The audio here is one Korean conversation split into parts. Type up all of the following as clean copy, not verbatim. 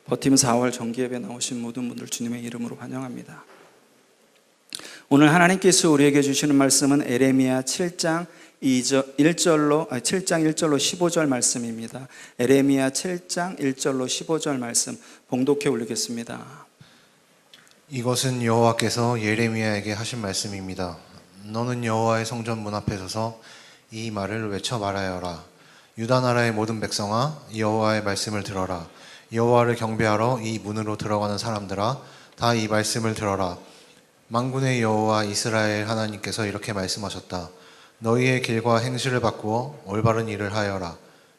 버팀 4월 정기예배 나오신 모든 분들 주님의 이름으로 환영합니다. 오늘 하나님께서 우리에게 주시는 말씀은 에레미야 7장 1절로 15절 말씀입니다. 에레미야 7장 1절로 15절 말씀 봉독해 올리겠습니다. 이것은 여호와께서 예레미야에게 하신 말씀입니다. 너는 여호와의 성전 문 앞에 서서 이 말을 외쳐 말하여라. 유다 나라의 모든 백성아, 여호와의 말씀을 들어라. 여호와를 경배하러 이 문으로 들어가는 사람들아, 다 이 말씀을 들어라. 만군의 여호와 이스라엘 하나님께서 이렇게 말씀하셨다. 너희의 길과 행실을 바꾸어 올바른 일을 하여라.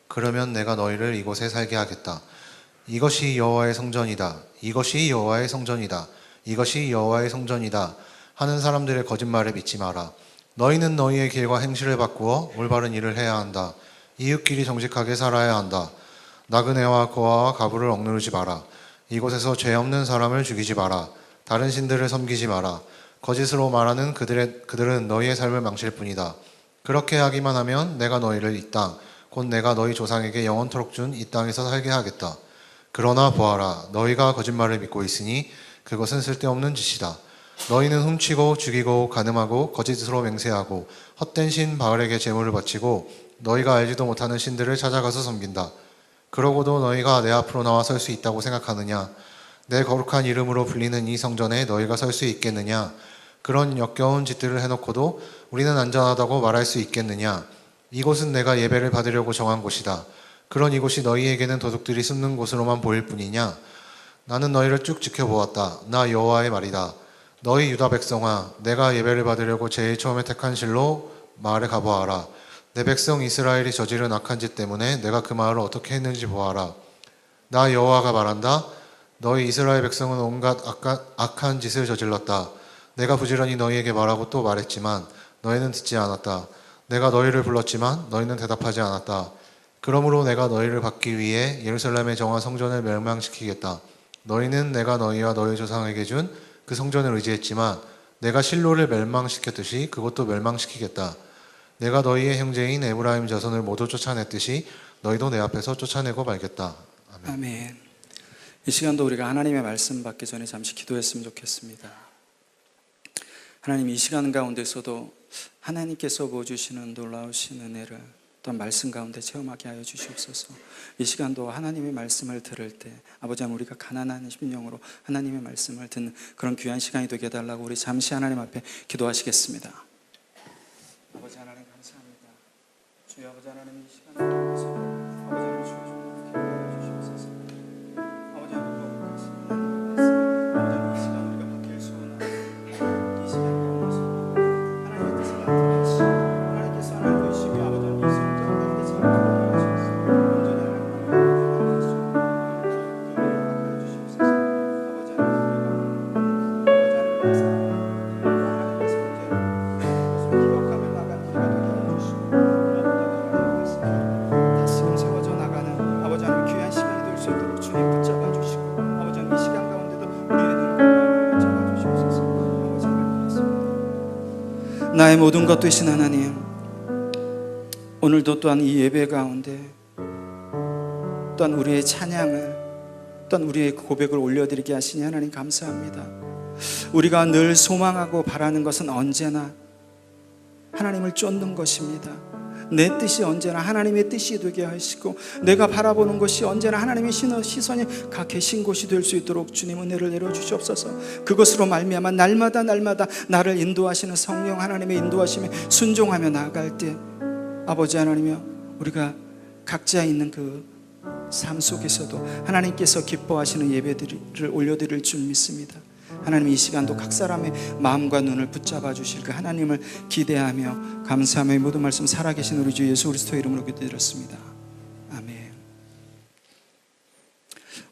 그러면 내가 너희를 이곳에 살게 하겠다. 이것이 여호와의 성전이다. 이것이 여호와의 성전이다. 이것이 여호와의 성전이다 하는 사람들의 거짓말에 믿지 마라. 너희는 너희의 길과 행실을 바꾸어 올바른 일을 해야 한다. 이웃끼리 정직하게 살아야 한다. 나그네와 고아와 가부를 억누르지 마라. 이곳에서 죄 없는 사람을 죽이지 마라. 다른 신들을 섬기지 마라. 거짓으로 말하는 그들은 너희의 삶을 망칠 뿐이다. 그렇게 하기만 하면 내가 너희를 이 땅, 곧 내가 너희 조상에게 영원토록 준 이 땅에서 살게 하겠다. 그러나 보아라, 너희가 거짓말을 믿고 있으니 그것은 쓸데없는 짓이다. 너희는 훔치고 죽이고 간음하고 거짓으로 맹세하고 헛된 신 바알에게 제물을 바치고 너희가 알지도 못하는 신들을 찾아가서 섬긴다. 그러고도 너희가 내 앞으로 나와 설 수 있다고 생각하느냐? 내 거룩한 이름으로 불리는 이 성전에 너희가 설 수 있겠느냐? 그런 역겨운 짓들을 해놓고도 우리는 안전하다고 말할 수 있겠느냐? 이곳은 내가 예배를 받으려고 정한 곳이다. 그런 이곳이 너희에게는 도둑들이 숨는 곳으로만 보일 뿐이냐? 나는 너희를 쭉 지켜보았다. 나 여호와의 말이다. 너희 유다 백성아, 내가 예배를 받으려고 제일 처음에 택한 실로 마을에 가보아라. 내 백성 이스라엘이 저지른 악한 짓 때문에 내가 그 마을을 어떻게 했는지 보아라. 나 여호와가 말한다. 너희 이스라엘 백성은 온갖 악한 짓을 저질렀다. 내가 부지런히 너희에게 말하고 또 말했지만 너희는 듣지 않았다. 내가 너희를 불렀지만 너희는 대답하지 않았다. 그러므로 내가 너희를 받기 위해 예루살렘에 정한 성전을 멸망시키겠다. 너희는 내가 너희와 너희 조상에게 준 그 성전을 의지했지만 내가 실로를 멸망시켰듯이 그것도 멸망시키겠다. 내가 너희의 형제인 에브라임 자손을 모두 쫓아냈듯이 너희도 내 앞에서 쫓아내고 말겠다. 아멘. 아멘. 이 시간도 우리가 하나님의 말씀 받기 전에 잠시 기도했으면 좋겠습니다. 하나님, 이 시간 가운데서도 하나님께서 보여주시는 놀라우신 은혜를 또한 말씀 가운데 체험하게 하여 주시옵소서. 이 시간도 하나님의 말씀을 들을 때 아버지 하나님, 우리가 가난한 심령으로 하나님의 말씀을 듣는 그런 귀한 시간이 되게 해달라고 우리 잠시 하나님 앞에 기도하시겠습니다. 아버지 하나님 감사합니다. 주여 아버지 하나님, 이 시간 가운데서 아버지 하나님 주여 기도하여 주시옵소서. 아버지 하나님 하나님의 말씀, 아버지 하나님 이 시간 우리가 받길 소원하는 이 시간 가운데서 하나님의 뜻을 알듯이 하나님께서 하나님 보시며 아버지 하나님 이 성전 가운데 참여하여 주시옵소서. 온전히 하나님의 뜻을 알고 주시옵소서. 아버지 하나님 우리가 하나님의 성전 기록하며 나간 우리가 되게 해주시고 다시금 세워져 나가는 아버지 하나님 귀한 시간이 될 수 있도록 주님 붙잡아 주시고 아버지 하나님 이 시간 가운데도 우리의 눈을 붙잡아 주시옵소서. 아버지 하나님 고맙습니다. 나의 모든 것 되신 하나님, 오늘도 또한 이 예배 가운데 또한 우리의 찬양을 또한 우리의 고백을 올려드리게 하시니 하나님 감사합니다. 우리가 늘 소망하고 바라는 것은 언제나 하나님을 쫓는 것입니다. 내 뜻이 언제나 하나님의 뜻이 되게 하시고 내가 바라보는 것이 언제나 하나님의 시선이 가 계신 곳이 될 수 있도록 주님 은혜를 내려주시옵소서. 그것으로 말미암아 날마다 나를 인도하시는 성령 하나님의 인도하심에 순종하며 나아갈 때 아버지 하나님이여, 우리가 각자 있는 그 삶 속에서도 하나님께서 기뻐하시는 예배들을 올려드릴 줄 믿습니다. 하나님, 이 시간도 각 사람의 마음과 눈을 붙잡아 주실 그 하나님을 기대하며 감사하며 이 모든 말씀 살아계신 우리 주 예수 그리스도의 이름으로 기도드렸습니다. 아멘.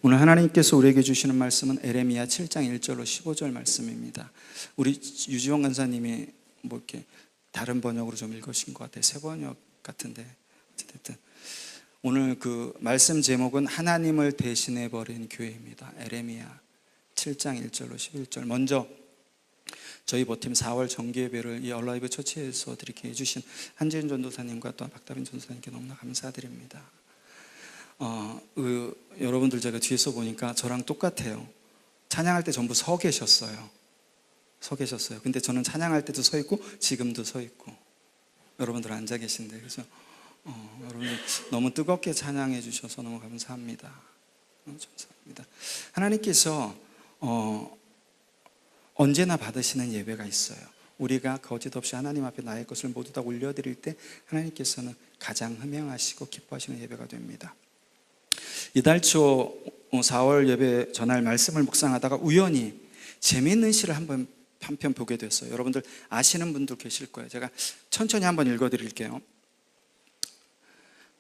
오늘 하나님께서 우리에게 주시는 말씀은 에레미야 7장 1절로 15절 말씀입니다. 우리 유지원 간사님이 뭐 이렇게 다른 번역으로 좀 읽으신 것 같아요. 새 번역 같은데 어쨌든 오늘 그 말씀 제목은 하나님을 대신해 버린 교회입니다. 에레미야 7장 1절로 11절. 먼저 저희 버팀 4월 정기예배를 이 얼라이브 처치에서 드리게 해주신 한재윤 전도사님과 또 박다빈 전도사님께 너무나 감사드립니다. 여러분들 제가 뒤에서 보니까 저랑 똑같아요. 찬양할 때 전부 서 계셨어요. 서 계셨어요. 근데 저는 찬양할 때도 서 있고 지금도 서 있고, 여러분들 앉아 계신데, 그죠? 여러분들 너무 뜨겁게 찬양해 주셔서 너무 감사합니다. 너무 감사합니다. 하나님께서 언제나 받으시는 예배가 있어요. 우리가 거짓 없이 하나님 앞에 나의 것을 모두 다 올려드릴 때 하나님께서는 가장 흠양하시고 기뻐하시는 예배가 됩니다. 이달 초 4월 예배 전할 말씀을 묵상하다가 우연히 재미있는 시를 한편 보게 됐어요. 여러분들 아시는 분들 계실 거예요. 제가 천천히 한번 읽어드릴게요.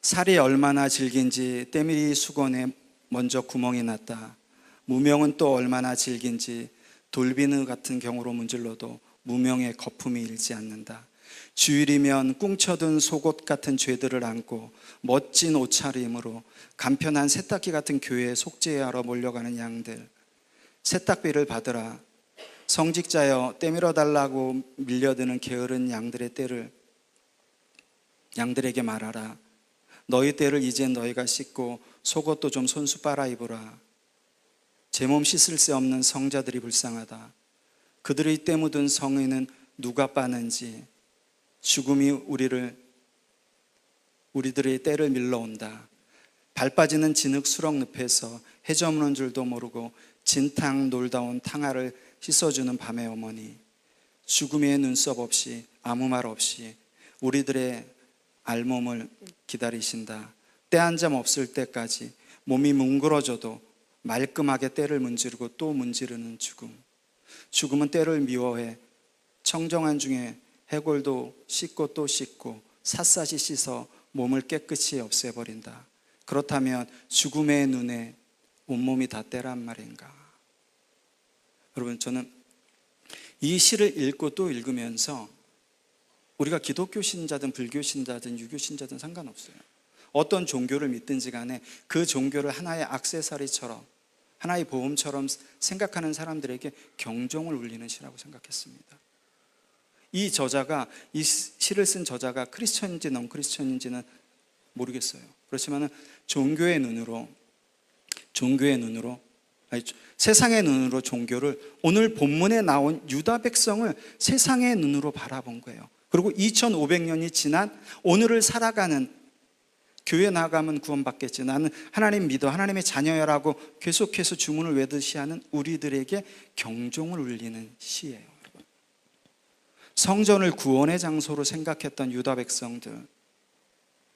살이 얼마나 질긴지 때밀이 수건에 먼저 구멍이 났다. 무명은 또 얼마나 질긴지 돌비느 같은 경우로 문질러도 무명의 거품이 일지 않는다. 주일이면 꿍쳐든 속옷 같은 죄들을 안고 멋진 옷차림으로 간편한 세탁기 같은 교회에 속죄하러 몰려가는 양들, 세탁비를 받으라. 성직자여 떼밀어 달라고 밀려드는 게으른 양들에게 말하라. 너희 때를 이제 너희가 씻고 속옷도 좀 손수 빨아 입으라. 제 몸 씻을 새 없는 성자들이 불쌍하다. 그들의 때 묻은 성의는 누가 빠는지 죽음이 우리들의 때를 밀러온다. 발 빠지는 진흙 수렁 늪에서 해저무는 줄도 모르고 진탕 놀다 온 탕아를 씻어주는 밤의 어머니, 죽음의 눈썹 없이 아무 말 없이 우리들의 알몸을 기다리신다. 때 한 점 없을 때까지 몸이 뭉그러져도 말끔하게 때를 문지르고 또 문지르는 죽음. 죽음은 때를 미워해 청정한 중에 해골도 씻고 또 씻고 샅샅이 씻어 몸을 깨끗이 없애버린다. 그렇다면 죽음의 눈에 온몸이 다 때란 말인가? 여러분, 저는 이 시를 읽고 또 읽으면서 우리가 기독교 신자든 불교 신자든 유교 신자든 상관없어요. 어떤 종교를 믿든지 간에 그 종교를 하나의 액세서리처럼, 하나의 보험처럼 생각하는 사람들에게 경종을 울리는 시라고 생각했습니다. 이 시를 쓴 저자가 크리스천인지 넌 크리스천인지는 모르겠어요. 그렇지만 종교의 눈으로 세상의 눈으로 종교를, 오늘 본문에 나온 유다 백성을 세상의 눈으로 바라본 거예요. 그리고 2500년이 지난 오늘을 살아가는, 교회 나가면 구원받겠지, 나는 하나님 믿어, 하나님의 자녀야라고 계속해서 주문을 외듯이 하는 우리들에게 경종을 울리는 시예요. 성전을 구원의 장소로 생각했던 유다 백성들,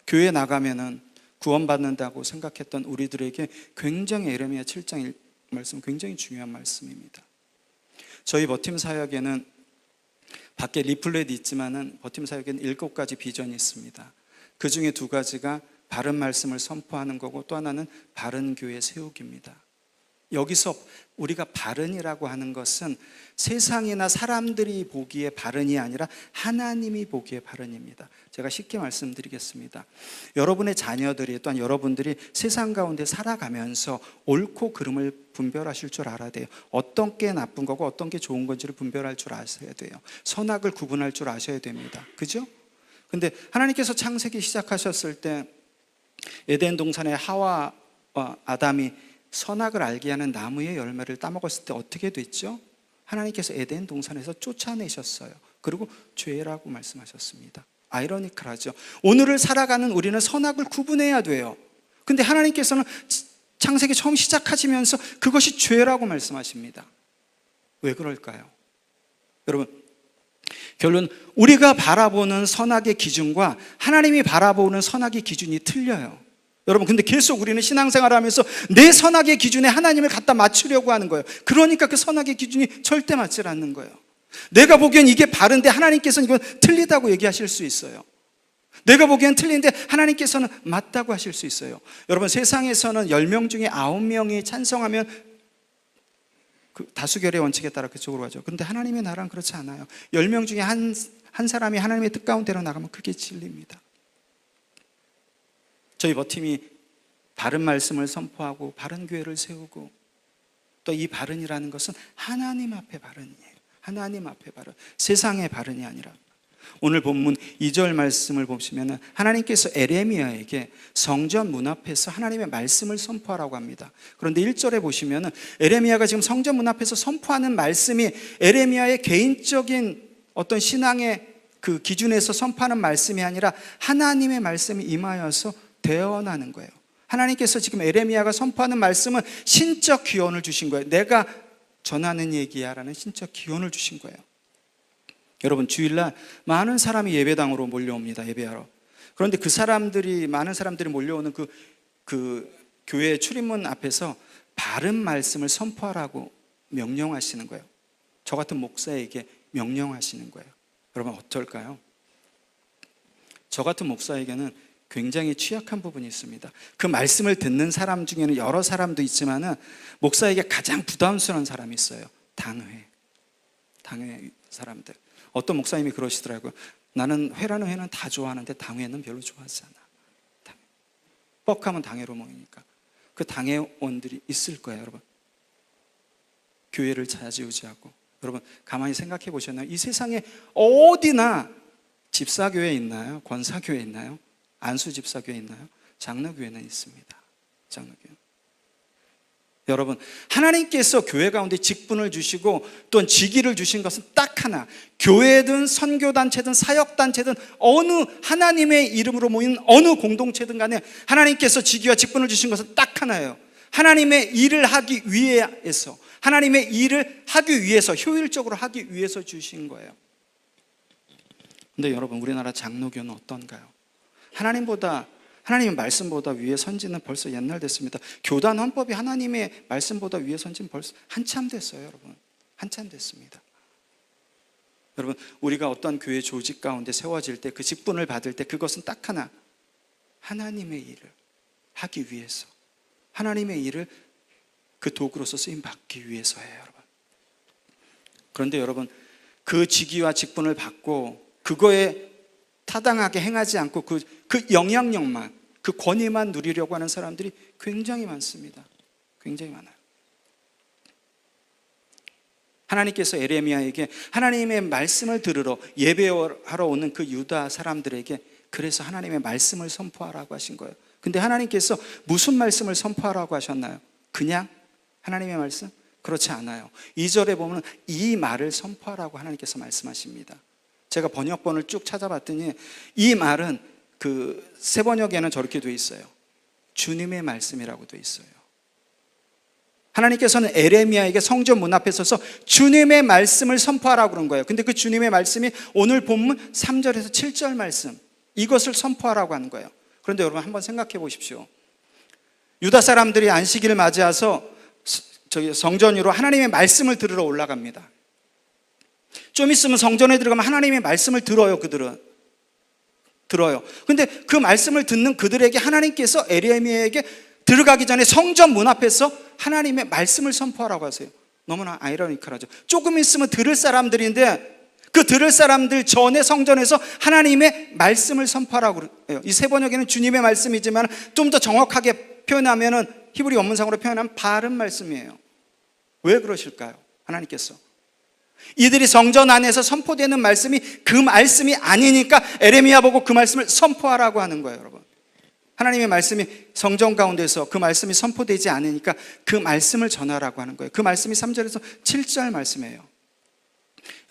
교회 나가면은 구원받는다고 생각했던 우리들에게 굉장히, 예레미야 7장 말씀 굉장히 중요한 말씀입니다. 저희 버팀 사역에는 밖에 리플렛이 있지만은 버팀 사역에는 7가지 비전이 있습니다. 그 중에 2가지가 바른 말씀을 선포하는 거고, 또 하나는 바른 교회 세우기입니다. 여기서 우리가 바른이라고 하는 것은 세상이나 사람들이 보기에 바른이 아니라 하나님이 보기에 바른입니다. 제가 쉽게 말씀드리겠습니다. 여러분의 자녀들이, 또한 여러분들이 세상 가운데 살아가면서 옳고 그름을 분별하실 줄 알아야 돼요. 어떤 게 나쁜 거고 어떤 게 좋은 건지를 분별할 줄 아셔야 돼요. 선악을 구분할 줄 아셔야 됩니다. 그죠? 근데 하나님께서 창세기 시작하셨을 때 에덴 동산에 하와와 아담이 선악을 알게 하는 나무의 열매를 따먹었을 때 어떻게 됐죠? 하나님께서 에덴 동산에서 쫓아내셨어요. 그리고 죄라고 말씀하셨습니다. 아이러니컬하죠. 오늘을 살아가는 우리는 선악을 구분해야 돼요. 근데 하나님께서는 창세기 처음 시작하시면서 그것이 죄라고 말씀하십니다. 왜 그럴까요? 여러분, 결론, 우리가 바라보는 선악의 기준과 하나님이 바라보는 선악의 기준이 틀려요. 여러분, 근데 계속 우리는 신앙생활을 하면서 내 선악의 기준에 하나님을 갖다 맞추려고 하는 거예요. 그러니까 그 선악의 기준이 절대 맞지 않는 거예요. 내가 보기엔 이게 바른데 하나님께서는 이건 틀리다고 얘기하실 수 있어요. 내가 보기엔 틀린데 하나님께서는 맞다고 하실 수 있어요. 여러분, 세상에서는 10명 중에 9명이 찬성하면 그 다수결의 원칙에 따라 그쪽으로 가죠. 그런데 하나님의 나라는 그렇지 않아요. 10명 중에 한 사람이 하나님의 뜻 가운데로 나가면 그게 진리입니다. 저희 버팀이 바른 말씀을 선포하고 바른 교회를 세우고, 또 이 바른이라는 것은 하나님 앞에 바른이에요. 하나님 앞에 바른, 세상의 바른이 아니라. 오늘 본문 2절 말씀을 보시면 하나님께서 에레미야에게 성전 문 앞에서 하나님의 말씀을 선포하라고 합니다. 그런데 1절에 보시면 에레미야가 지금 성전 문 앞에서 선포하는 말씀이 에레미야의 개인적인 어떤 신앙의 그 기준에서 선포하는 말씀이 아니라 하나님의 말씀이 임하여서 대언하는 거예요. 하나님께서 지금 에레미야가 선포하는 말씀은 신적 기원을 주신 거예요. 내가 전하는 얘기야 라는 신적 기원을 주신 거예요. 여러분, 주일날 많은 사람이 예배당으로 몰려옵니다. 예배하러. 그런데 많은 사람들이 몰려오는 그 교회 출입문 앞에서 바른 말씀을 선포하라고 명령하시는 거예요. 저 같은 목사에게 명령하시는 거예요. 여러분, 어떨까요? 저 같은 목사에게는 굉장히 취약한 부분이 있습니다. 그 말씀을 듣는 사람 중에는 여러 사람도 있지만은 목사에게 가장 부담스러운 사람이 있어요. 당회 사람들. 어떤 목사님이 그러시더라고요. 나는 회는 다 좋아하는데 당회는 별로 좋아하지 않아. 뻑하면 당회로 모이니까. 그 당회원들이 있을 거예요, 여러분. 교회를 좌지우지하고. 여러분, 가만히 생각해 보셨나요? 이 세상에 어디나 집사교회 있나요? 권사교회 있나요? 안수집사교회 있나요? 장로교회는 있습니다. 장로교회. 여러분, 하나님께서 교회 가운데 직분을 주시고 또는 직위를 주신 것은 딱 하나. 교회든 선교단체든 사역단체든 어느 하나님의 이름으로 모인 어느 공동체든 간에 하나님께서 직위와 직분을 주신 것은 딱 하나예요. 하나님의 일을 하기 위해서, 하나님의 일을 하기 위해서, 효율적으로 하기 위해서 주신 거예요. 근데 여러분, 우리나라 장로교는 어떤가요? 하나님의 말씀보다 위에 선지는 벌써 옛날 됐습니다. 교단 헌법이 하나님의 말씀보다 위에 선지는 벌써 한참 됐어요, 여러분. 한참 됐습니다. 여러분, 우리가 어떤 교회 조직 가운데 세워질 때, 그 직분을 받을 때 그것은 딱 하나. 하나님의 일을 하기 위해서, 하나님의 일을 그 도구로서 쓰임 받기 위해서예요, 여러분. 그런데 여러분, 그 직위와 직분을 받고 그거에 타당하게 행하지 않고 그 영향력만, 그 권위만 누리려고 하는 사람들이 굉장히 많습니다. 굉장히 많아요. 하나님께서 에레미야에게 하나님의 말씀을 들으러 예배하러 오는 그 유다 사람들에게 그래서 하나님의 말씀을 선포하라고 하신 거예요. 근데 하나님께서 무슨 말씀을 선포하라고 하셨나요? 그냥 하나님의 말씀? 그렇지 않아요. 2절에 보면 이 말을 선포하라고 하나님께서 말씀하십니다. 제가 번역본을 쭉 찾아봤더니 이 말은 그 새 번역에는 저렇게 돼 있어요. 주님의 말씀이라고 돼 있어요. 하나님께서는 에레미야에게 성전 문 앞에 서서 주님의 말씀을 선포하라고 그런 거예요. 근데 그 주님의 말씀이 오늘 본문 3절에서 7절 말씀, 이것을 선포하라고 하는 거예요. 그런데 여러분, 한번 생각해 보십시오. 유다 사람들이 안식일을 맞이해서 성전 위로 하나님의 말씀을 들으러 올라갑니다. 좀 있으면 성전에 들어가면 하나님의 말씀을 들어요. 그들은 들어요. 근데 그 말씀을 듣는 그들에게 하나님께서 에레미야에게 들어가기 전에 성전 문 앞에서 하나님의 말씀을 선포하라고 하세요. 너무나 아이러니컬하죠. 조금 있으면 들을 사람들인데 그 들을 사람들 전에 성전에서 하나님의 말씀을 선포하라고 해요. 이 세 번역에는 주님의 말씀이지만 좀 더 정확하게 표현하면은 히브리 원문상으로 표현하면 바른 말씀이에요. 왜 그러실까요? 하나님께서 이들이 성전 안에서 선포되는 말씀이 그 말씀이 아니니까 에레미야 보고 그 말씀을 선포하라고 하는 거예요, 여러분. 하나님의 말씀이 성전 가운데서 그 말씀이 선포되지 않으니까 그 말씀을 전하라고 하는 거예요. 그 말씀이 3절에서 7절 말씀이에요.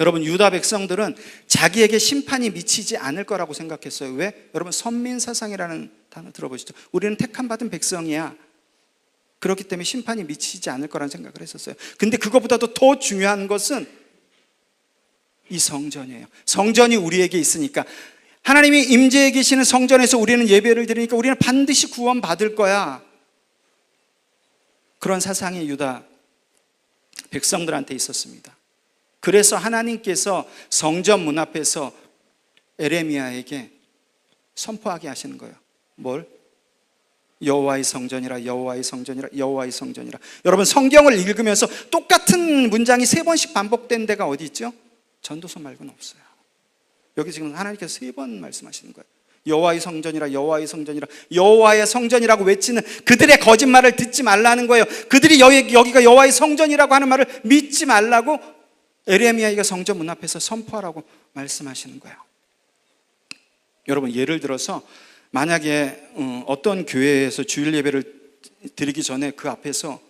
여러분, 유다 백성들은 자기에게 심판이 미치지 않을 거라고 생각했어요. 왜? 여러분, 선민사상이라는 단어 들어보시죠. 우리는 택함 받은 백성이야. 그렇기 때문에 심판이 미치지 않을 거라는 생각을 했었어요. 근데 그것보다도 더 중요한 것은 이 성전이에요. 성전이 우리에게 있으니까, 하나님이 임재해 계시는 성전에서 우리는 예배를 드리니까 우리는 반드시 구원 받을 거야. 그런 사상이 유다 백성들한테 있었습니다. 그래서 하나님께서 성전 문 앞에서 에레미야에게 선포하게 하시는 거예요. 뭘? 여호와의 성전이라, 여호와의 성전이라, 여호와의 성전이라. 여러분, 성경을 읽으면서 똑같은 문장이 3번씩 반복된 데가 어디 있죠? 전도서 말고는 없어요. 여기 지금 하나님께서 3번 말씀하시는 거예요. 여호와의 성전이라, 여호와의 성전이라, 여호와의 성전이라고 외치는 그들의 거짓말을 듣지 말라는 거예요. 그들이 여기가 여호와의 성전이라고 하는 말을 믿지 말라고 에레미야가 성전 문 앞에서 선포하라고 말씀하시는 거예요. 여러분, 예를 들어서 만약에 어떤 교회에서 주일 예배를 드리기 전에 그 앞에서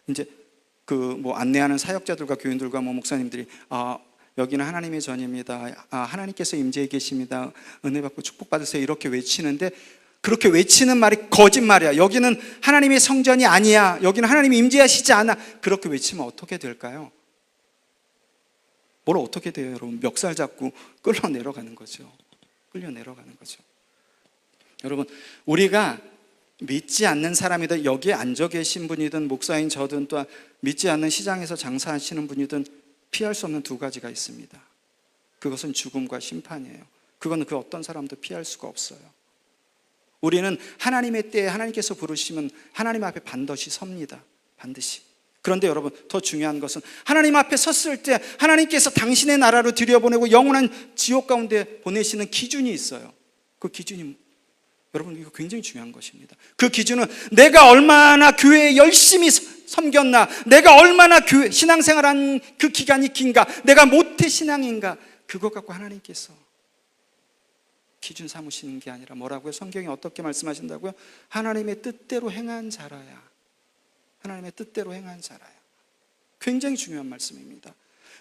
이제 그 뭐 안내하는 사역자들과 교인들과 뭐 목사님들이 여기는 하나님의 전입니다. 하나님께서 임재해 계십니다. 은혜 받고 축복 받으세요. 이렇게 외치는데, 그렇게 외치는 말이 거짓말이야. 여기는 하나님의 성전이 아니야. 여기는 하나님이 임재하시지 않아. 그렇게 외치면 어떻게 될까요? 뭘 어떻게 돼요, 여러분? 멱살 잡고 끌려 내려가는 거죠. 끌려 내려가는 거죠. 여러분, 우리가 믿지 않는 사람이든 여기에 앉아 계신 분이든 목사인 저든 또한 믿지 않는 시장에서 장사하시는 분이든 피할 수 없는 두 가지가 있습니다. 그것은 죽음과 심판이에요. 그건 그 어떤 사람도 피할 수가 없어요. 우리는 하나님의 때에 하나님께서 부르시면 하나님 앞에 반드시 섭니다. 반드시. 그런데 여러분, 더 중요한 것은 하나님 앞에 섰을 때 하나님께서 당신의 나라로 들여보내고 영원한 지옥 가운데 보내시는 기준이 있어요. 그 기준이, 여러분, 이거 굉장히 중요한 것입니다. 그 기준은 내가 얼마나 교회에 열심히 섬겼나, 내가 얼마나 교회 신앙생활한 그 기간이 긴가, 내가 모태신앙인가, 그것 갖고 하나님께서 기준 삼으시는 게 아니라 뭐라고요? 성경이 어떻게 말씀하신다고요? 하나님의 뜻대로 행한 자라야. 하나님의 뜻대로 행한 자라야. 굉장히 중요한 말씀입니다.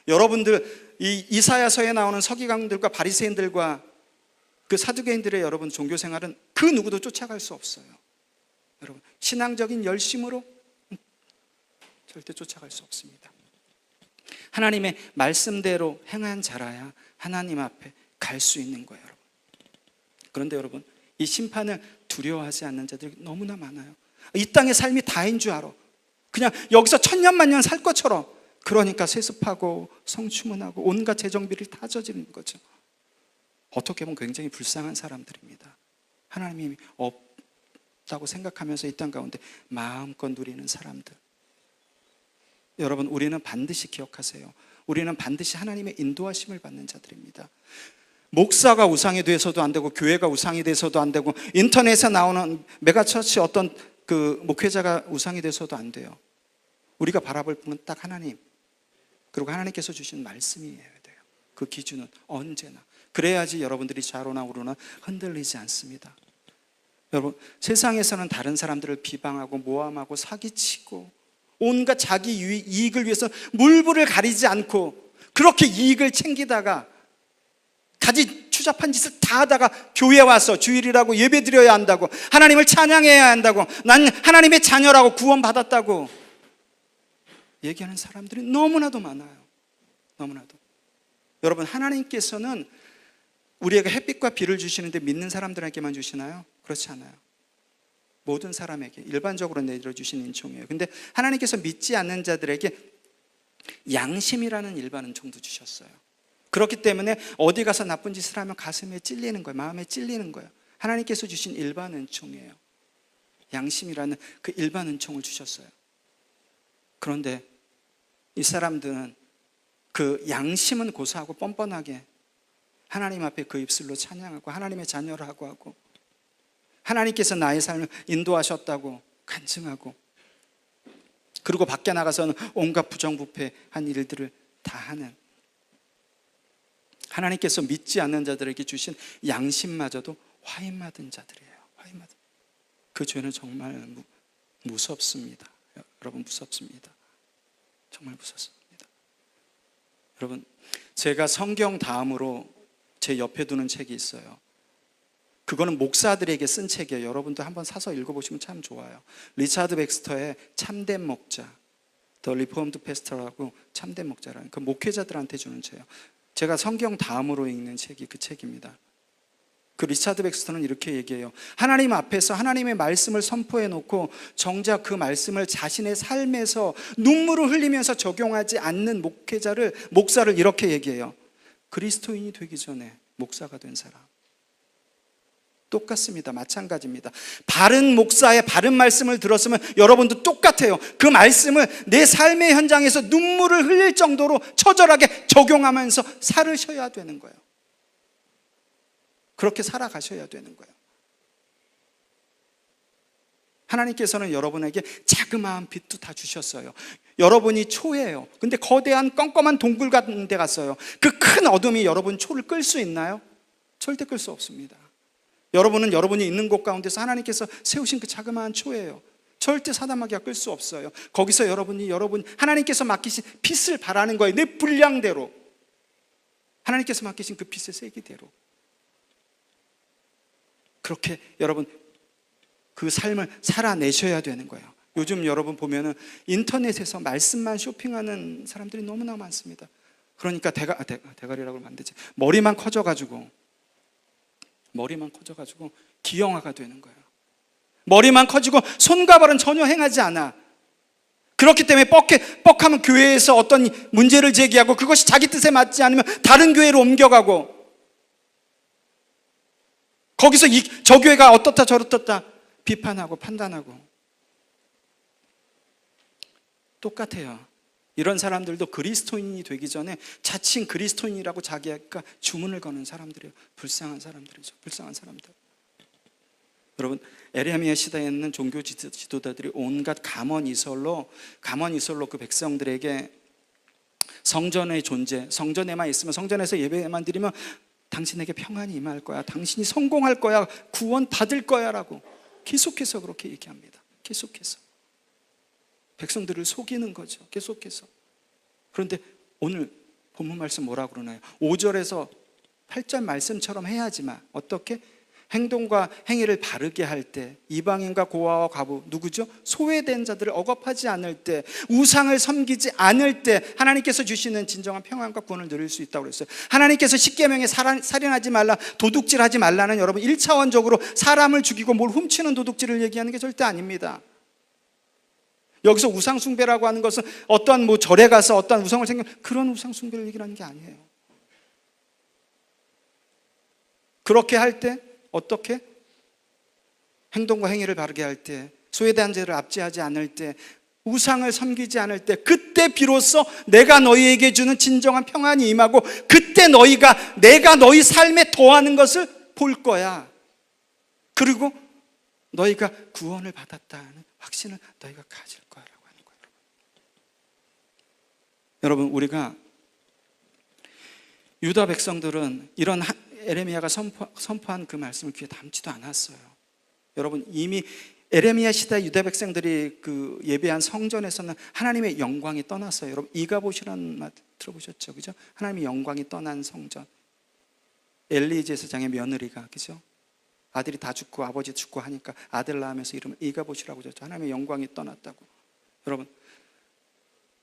여러분들, 이 이사야서에 나오는 서기관들과 바리새인들과 그 사두개인들의 여러분 종교 생활은 그 누구도 쫓아갈 수 없어요. 여러분, 신앙적인 열심으로 절대 쫓아갈 수 없습니다. 하나님의 말씀대로 행한 자라야 하나님 앞에 갈 수 있는 거예요, 여러분. 그런데 여러분, 이 심판을 두려워하지 않는 자들이 너무나 많아요. 이 땅의 삶이 다인 줄 알아. 그냥 여기서 천년만년 살 것처럼. 그러니까 세습하고 성추문하고 온갖 재정비를 다 저지르는 거죠. 어떻게 보면 굉장히 불쌍한 사람들입니다. 하나님이 없다고 생각하면서 이 땅 가운데 마음껏 누리는 사람들. 여러분, 우리는 반드시 기억하세요. 우리는 반드시 하나님의 인도하심을 받는 자들입니다. 목사가 우상이 돼서도 안 되고, 교회가 우상이 돼서도 안 되고, 인터넷에 나오는 메가처치 어떤 그 목회자가 우상이 돼서도 안 돼요. 우리가 바라볼 분은 딱 하나님, 그리고 하나님께서 주신 말씀이어야 돼요. 그 기준은 언제나. 그래야지 여러분들이 좌로나 우로나 흔들리지 않습니다. 여러분, 세상에서는 다른 사람들을 비방하고 모함하고 사기치고 온갖 자기 이익을 위해서 물불을 가리지 않고 그렇게 이익을 챙기다가 가지 추잡한 짓을 다 하다가 교회에 와서 주일이라고 예배 드려야 한다고, 하나님을 찬양해야 한다고, 난 하나님의 자녀라고 구원받았다고 얘기하는 사람들이 너무나도 많아요. 너무나도. 여러분, 하나님께서는 우리에게 햇빛과 비를 주시는데 믿는 사람들에게만 주시나요? 그렇지 않아요. 모든 사람에게 일반적으로 내려주신 은총이에요. 근데 하나님께서 믿지 않는 자들에게 양심이라는 일반 은총도 주셨어요. 그렇기 때문에 어디 가서 나쁜 짓을 하면 가슴에 찔리는 거예요. 마음에 찔리는 거예요. 하나님께서 주신 일반 은총이에요. 양심이라는 그 일반 은총을 주셨어요. 그런데 이 사람들은 그 양심은 고사하고 뻔뻔하게 하나님 앞에 그 입술로 찬양하고 하나님의 자녀라고 하고 하나님께서 나의 삶을 인도하셨다고 간증하고, 그리고 밖에 나가서는 온갖 부정부패한 일들을 다 하는, 하나님께서 믿지 않는 자들에게 주신 양심마저도 화인맞은 자들이에요. 화인맞은. 그 죄는 정말 무섭습니다. 여러분, 무섭습니다. 정말 무섭습니다. 여러분, 제가 성경 다음으로 제 옆에 두는 책이 있어요. 그거는 목사들에게 쓴 책이에요. 여러분도 한번 사서 읽어보시면 참 좋아요. 리차드 백스터의 참된 목자, The Reformed Pastor라고, 참된 목자라는 그 목회자들한테 주는 책이에요. 제가 성경 다음으로 읽는 책이 그 책입니다. 그 리차드 백스터는 이렇게 얘기해요. 하나님 앞에서 하나님의 말씀을 선포해 놓고 정작 그 말씀을 자신의 삶에서 눈물을 흘리면서 적용하지 않는 목사를 이렇게 얘기해요. 그리스도인이 되기 전에 목사가 된 사람. 똑같습니다. 마찬가지입니다. 바른 목사의 바른 말씀을 들었으면 여러분도 똑같아요. 그 말씀을 내 삶의 현장에서 눈물을 흘릴 정도로 처절하게 적용하면서 살으셔야 되는 거예요. 그렇게 살아가셔야 되는 거예요. 하나님께서는 여러분에게 자그마한 빛도 다 주셨어요. 여러분이 초예요. 근데 거대한 껌껌한 동굴 같은 데 갔어요. 그 큰 어둠이 여러분 초를 끌 수 있나요? 절대 끌 수 없습니다. 여러분은 여러분이 있는 곳 가운데서 하나님께서 세우신 그 자그마한 초예요. 절대 사단마귀가 끌 수 없어요. 거기서 여러분 하나님께서 맡기신 핏을 바라는 거예요. 내 분량대로, 하나님께서 맡기신 그 핏의 세기대로. 그렇게 여러분 그 삶을 살아내셔야 되는 거예요. 요즘 여러분 보면은 인터넷에서 말씀만 쇼핑하는 사람들이 너무나 많습니다. 그러니까 대가리라고 하면 안 되지. 머리만 커져가지고 기형아가 되는 거예요. 머리만 커지고 손과 발은 전혀 행하지 않아. 그렇기 때문에 뻑하면 교회에서 어떤 문제를 제기하고 그것이 자기 뜻에 맞지 않으면 다른 교회로 옮겨가고, 거기서 저 교회가 어떻다 저렇다 비판하고 판단하고. 똑같아요. 이런 사람들도 그리스도인이 되기 전에 자칭 그리스도인이라고 자기가 주문을 거는 사람들이에요. 불쌍한 사람들이죠. 불쌍한 사람들. 여러분, 에레미야 시대에는 종교 지도자들이 온갖 가먼이설로 그 백성들에게 성전의 존재, 성전에만 있으면, 성전에서 예배만 드리면 당신에게 평안이 임할 거야, 당신이 성공할 거야, 구원 받을 거야 라고 계속해서 그렇게 얘기합니다. 계속해서 백성들을 속이는 거죠. 계속해서. 그런데 오늘 본문 말씀 뭐라고 그러나요? 5절에서 8절 말씀처럼 해야지만, 어떻게? 행동과 행위를 바르게 할 때, 이방인과 고아와 과부, 누구죠? 소외된 자들을 억압하지 않을 때, 우상을 섬기지 않을 때 하나님께서 주시는 진정한 평안과 구원을 누릴 수 있다고 그랬어요. 하나님께서 십계명에 살인하지 말라, 도둑질하지 말라는, 여러분 1차원적으로 사람을 죽이고 뭘 훔치는 도둑질을 얘기하는 게 절대 아닙니다. 여기서 우상 숭배라고 하는 것은 어떠한 절에 가서 어떠한 우상을 생기면 그런 우상 숭배를 얘기하는 게 아니에요. 그렇게 할 때 어떻게? 행동과 행위를 바르게 할 때, 소외된 자를 압제하지 않을 때, 우상을 섬기지 않을 때, 그때 비로소 내가 너희에게 주는 진정한 평안이 임하고, 그때 내가 너희 삶에 더하는 것을 볼 거야. 그리고 너희가 구원을 받았다는 확신을 너희가 가질 거라고 하는 거예요. 여러분, 우리가 유다 백성들은 이런 에레미야가 선포한 그 말씀을 귀에 담지도 않았어요. 여러분, 이미 에레미야 시대 유다 백성들이 그 예배한 성전에서는 하나님의 영광이 떠났어요. 여러분, 이가봇이라는 말 들어보셨죠? 그죠? 하나님의 영광이 떠난 성전. 엘리 제사장의 며느리가, 그죠? 아들이 다 죽고 아버지 죽고 하니까 아들 낳으면서 이름을 이가봇이라고 줬죠. 하나님의 영광이 떠났다고. 여러분,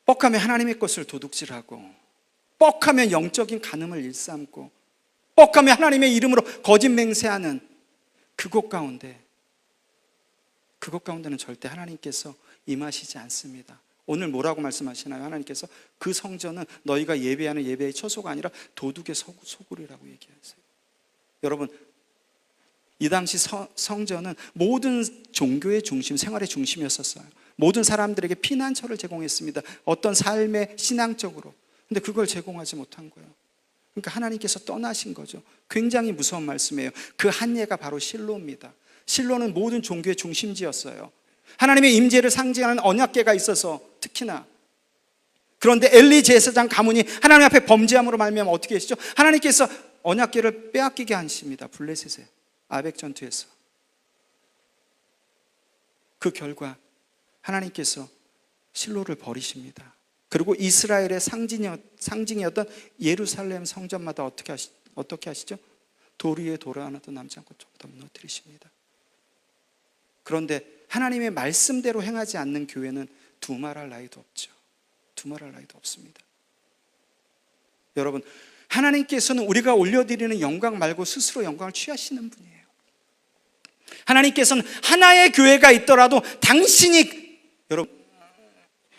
뻑하면 하나님의 것을 도둑질하고, 뻑하면 영적인 간음을 일삼고, 뻑하면 하나님의 이름으로 거짓 맹세하는 그곳 가운데는 절대 하나님께서 임하시지 않습니다. 오늘 뭐라고 말씀하시나요? 하나님께서 그 성전은 너희가 예배하는 예배의 처소가 아니라 도둑의 소굴이라고 얘기하세요. 여러분, 이 당시 성전은 모든 종교의 중심, 생활의 중심이었었어요. 모든 사람들에게 피난처를 제공했습니다. 어떤 삶의 신앙적으로. 근데 그걸 제공하지 못한 거예요. 그러니까 하나님께서 떠나신 거죠. 굉장히 무서운 말씀이에요. 그 한 예가 바로 실로입니다. 실로는 모든 종교의 중심지였어요. 하나님의 임재를 상징하는 언약궤가 있어서 특히나. 그런데 엘리 제사장 가문이 하나님 앞에 범죄함으로 말미암아 어떻게 하시죠? 하나님께서 언약궤를 빼앗기게 하십니다. 블레셋에, 아벡 전투에서. 그 결과 하나님께서 실로를 버리십니다. 그리고 이스라엘의 상징이었던 예루살렘 성전마다 어떻게 하시죠? 돌 위에 돌 하나도 남지 않고 전부 다 무너뜨리십니다. 그런데 하나님의 말씀대로 행하지 않는 교회는 두말할 나위도 없죠. 두말할 나위도 없습니다. 여러분, 하나님께서는 우리가 올려드리는 영광 말고 스스로 영광을 취하시는 분이에요. 하나님께서는 하나의 교회가 있더라도 당신이, 여러분,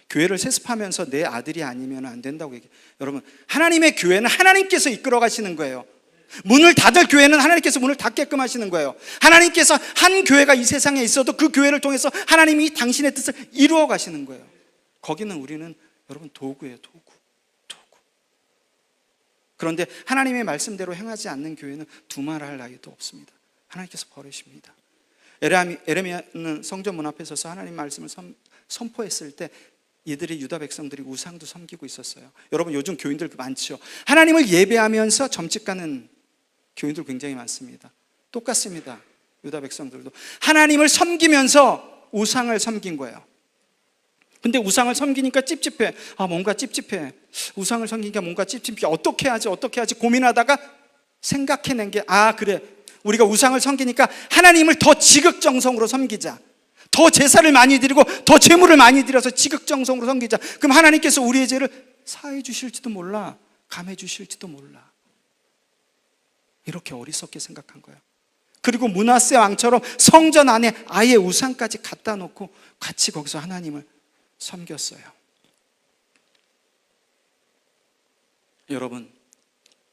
교회를 세습하면서 내 아들이 아니면 안 된다고 얘기해요. 여러분, 하나님의 교회는 하나님께서 이끌어 가시는 거예요. 문을 닫을 교회는 하나님께서 문을 닫게끔 하시는 거예요. 하나님께서 한 교회가 이 세상에 있어도 그 교회를 통해서 하나님이 당신의 뜻을 이루어 가시는 거예요. 거기는 우리는 여러분 도구예요. 도구. 그런데 하나님의 말씀대로 행하지 않는 교회는 두말할 나위도 없습니다. 하나님께서 버리십니다. 에레미야는 성전 문 앞에 서서 하나님 말씀을 선포했을 때 이들이, 유다 백성들이 우상도 섬기고 있었어요. 여러분, 요즘 교인들 많죠. 하나님을 예배하면서 점집 가는 교인들 굉장히 많습니다. 똑같습니다. 유다 백성들도 하나님을 섬기면서 우상을 섬긴 거예요. 근데 우상을 섬기니까 찝찝해. 뭔가 찝찝해. 우상을 섬기니까 뭔가 찝찝해. 어떻게 하지 고민하다가 생각해낸 게 그래, 우리가 우상을 섬기니까 하나님을 더 지극정성으로 섬기자. 더 제사를 많이 드리고 더 제물을 많이 드려서 지극정성으로 섬기자. 그럼 하나님께서 우리의 죄를 사해 주실지도 몰라. 감해 주실지도 몰라. 이렇게 어리석게 생각한 거예요. 그리고 므낫세 왕처럼 성전 안에 아예 우상까지 갖다 놓고 같이 거기서 하나님을 섬겼어요. 여러분,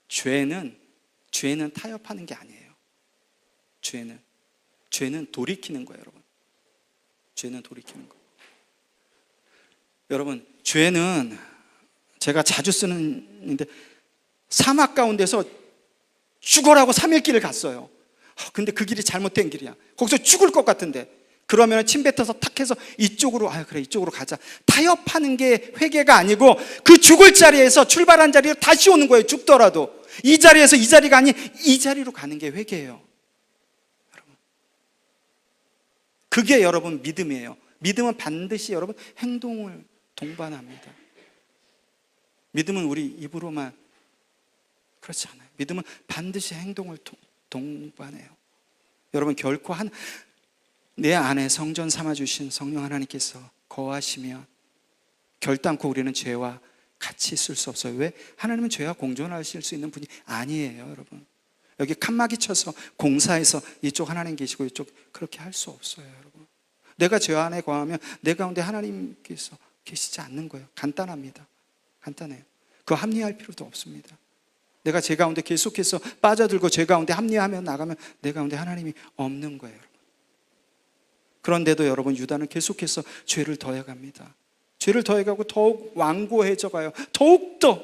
죄는 타협하는 게 아니에요. 죄는 돌이키는 거예요, 여러분. 죄는 돌이키는 거. 여러분, 죄는 제가 자주 쓰는데 사막 가운데서 죽어라고 3일 길을 갔어요. 근데 그 길이 잘못된 길이야. 거기서 죽을 것 같은데 그러면 침 뱉어서 탁 해서 이쪽으로 그래 이쪽으로 가자. 타협하는 게 회개가 아니고 그 죽을 자리에서 출발한 자리로 다시 오는 거예요. 죽더라도 이 자리에서 이 자리가 아닌 이 자리로 가는 게 회개예요. 여러분, 그게 여러분 믿음이에요. 믿음은 반드시 여러분 행동을 동반합니다. 믿음은 우리 입으로만 그렇지 않아요. 믿음은 반드시 행동을 동반해요. 여러분, 결코 내 안에 성전 삼아주신 성령 하나님께서 거하시면 결단코 우리는 죄와 같이 있을 수 없어요. 왜? 하나님은 죄와 공존하실 수 있는 분이 아니에요, 여러분. 여기 칸막이 쳐서 공사해서 이쪽 하나님 계시고 이쪽 그렇게 할 수 없어요, 여러분. 내가 죄 안에 거하면 내 가운데 하나님께서 계시지 않는 거예요. 간단합니다. 간단해요. 그거 합리화할 필요도 없습니다. 내가 죄 가운데 계속해서 빠져들고 죄 가운데 합리화하면 나가면 내 가운데 하나님이 없는 거예요, 여러분. 그런데도 여러분, 유다는 계속해서 죄를 더해갑니다. 죄를 더해가고 더욱 완고해져 가요. 더욱더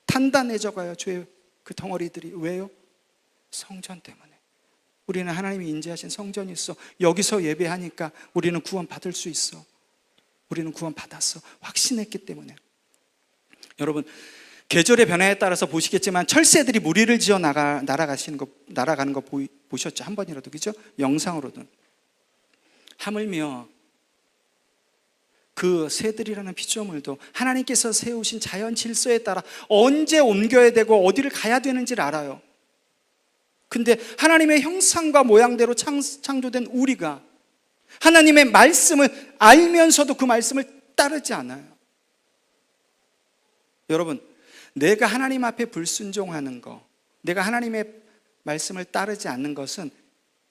단단해져 가요. 죄의 그 덩어리들이. 왜요? 성전 때문에. 우리는 하나님이 인재하신 성전이 있어. 여기서 예배하니까 우리는 구원 받을 수 있어. 우리는 구원 받았어. 확신했기 때문에. 여러분, 계절의 변화에 따라서 보시겠지만 철새들이 무리를 지어 날아가는 거 보셨죠? 한 번이라도, 그죠? 영상으로든. 하물며 그 새들이라는 피조물도 하나님께서 세우신 자연 질서에 따라 언제 옮겨야 되고 어디를 가야 되는지를 알아요. 근데 하나님의 형상과 모양대로 창조된 우리가 하나님의 말씀을 알면서도 그 말씀을 따르지 않아요. 여러분, 내가 하나님 앞에 불순종하는 거, 내가 하나님의 말씀을 따르지 않는 것은